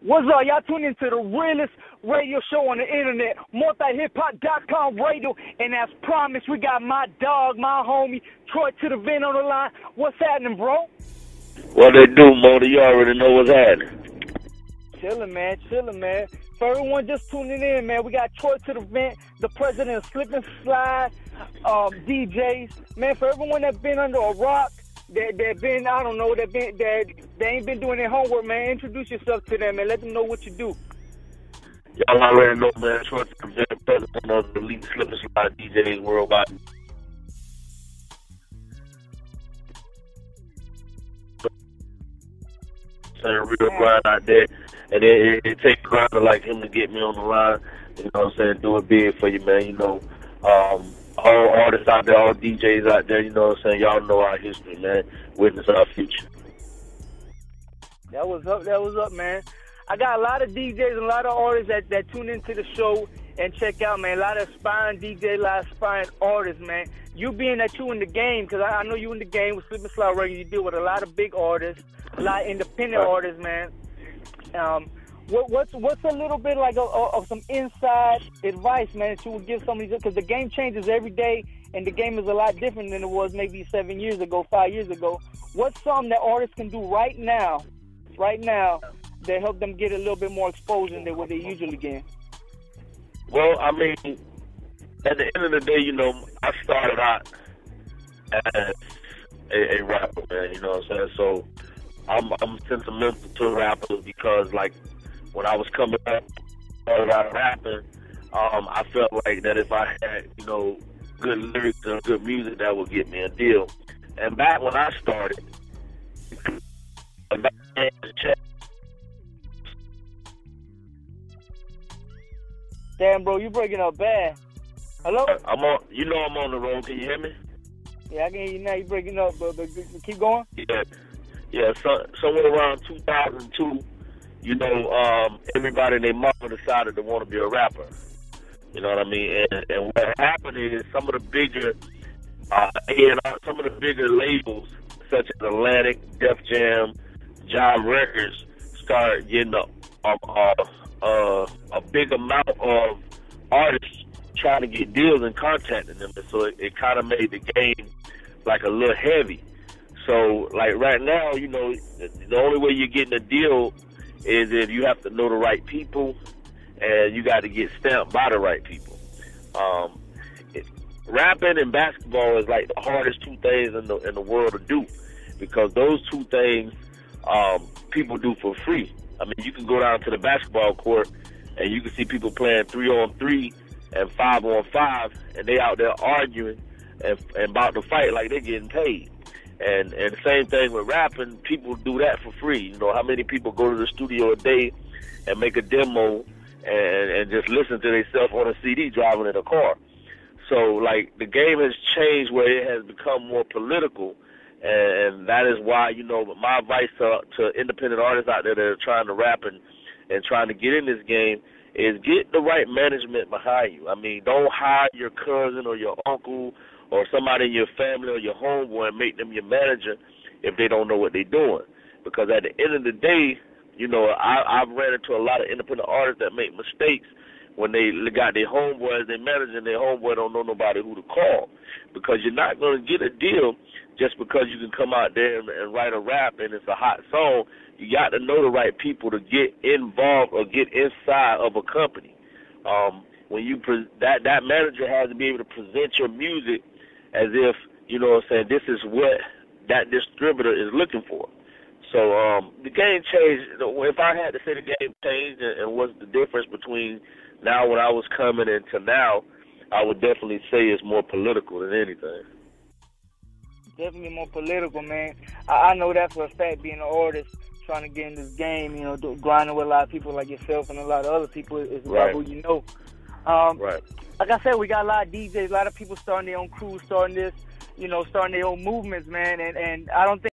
What's up? Y'all tune into the realest radio show on the internet, MotaHipHop.com radio. And as promised, we got my dog, my homie, Troy2davent on the line. What's happening, bro? What they do, Mota? You already know what's happening. Chilling, man. Chilling, man. For everyone just tuning in, man, we got Troy2davent, the president of Slipnslide djs. Man, for everyone that's been under a rock, they've been, I don't know, they ain't been doing their homework, man. Introduce yourself to them and let them know what you do. Y'all already know, man. Troy2davent, president of the elite Slipnslide djs worldwide. Real grind out there, and it takes a grinder like him to get me on the line. You know what I'm saying? Do it big for you, man. You know, all artists out there, all DJs out there. You know what I'm saying? Y'all know our history, man. Witness our future. That was up, man. I got a lot of DJs and a lot of artists that tune into the show and check out, man. A lot of aspiring DJs, a lot of aspiring artists, man. You being that you in the game, because I know you in the game with Slipnslide Radio, you deal with a lot of big artists, a lot of independent artists, man. What's a little bit like of some inside advice, man, that you would give some of these, because the game changes every day, and the game is a lot different than it was maybe 7 years ago, 5 years ago. What's something that artists can do right now, that help them get a little bit more exposure than what they usually get? Well, I mean, at the end of the day, you know, I started out as a rapper, man, you know what I'm saying? So I'm sentimental to rappers because, like, when I was coming up, started out rapping, I felt like that if I had, you know, good lyrics and good music, that would get me a deal. And back when I started, damn, bro, you breaking up bad. Hello? I'm on the road. Can you hear me? Yeah, I can hear you now. You breaking up, but keep going. Yeah. Somewhere around 2002, you know, everybody and their mama decided to want to be a rapper. You know what I mean? And what happened is some of the bigger some of the bigger labels, such as Atlantic, Def Jam, Jive Records, started getting a big amount of artists trying to get deals and contacting them. And so it kind of made the game like a little heavy. So like right now, you know, the only way you're getting a deal is if you have to know the right people and you got to get stamped by the right people. Rapping and basketball is like the hardest two things in the world to do, because those two things people do for free. I mean, you can go down to the basketball court and you can see people playing 3-on-3 and 5-on-5, and they out there arguing and about to fight like they're getting paid. And the same thing with rapping, people do that for free. You know, how many people go to the studio a day and make a demo and just listen to themselves on a CD driving in a car? So, like, the game has changed where it has become more political, and that is why, you know, my advice to independent artists out there that are trying to rap and trying to get in this game is get the right management behind you. I mean, don't hire your cousin or your uncle or somebody in your family or your homeboy and make them your manager if they don't know what they're doing. Because at the end of the day, you know, I've ran into a lot of independent artists that make mistakes when they got their homeboy as their manager and their homeboy don't know nobody who to call. Because you're not going to get a deal just because you can come out there and write a rap and it's a hot song. You got to know the right people to get involved or get inside of a company. When you that manager has to be able to present your music as if, you know what I'm saying, this is what that distributor is looking for. So the game changed. If I had to say the game changed and what's the difference between now when I was coming into now, I would definitely say it's more political than anything. Definitely more political, man. I know that for a fact, being an artist, trying to get in this game, you know, grinding with a lot of people like yourself and a lot of other people is about who you know. Right. Like I said, we got a lot of DJs, a lot of people starting their own crews, starting their own movements, man, and I don't think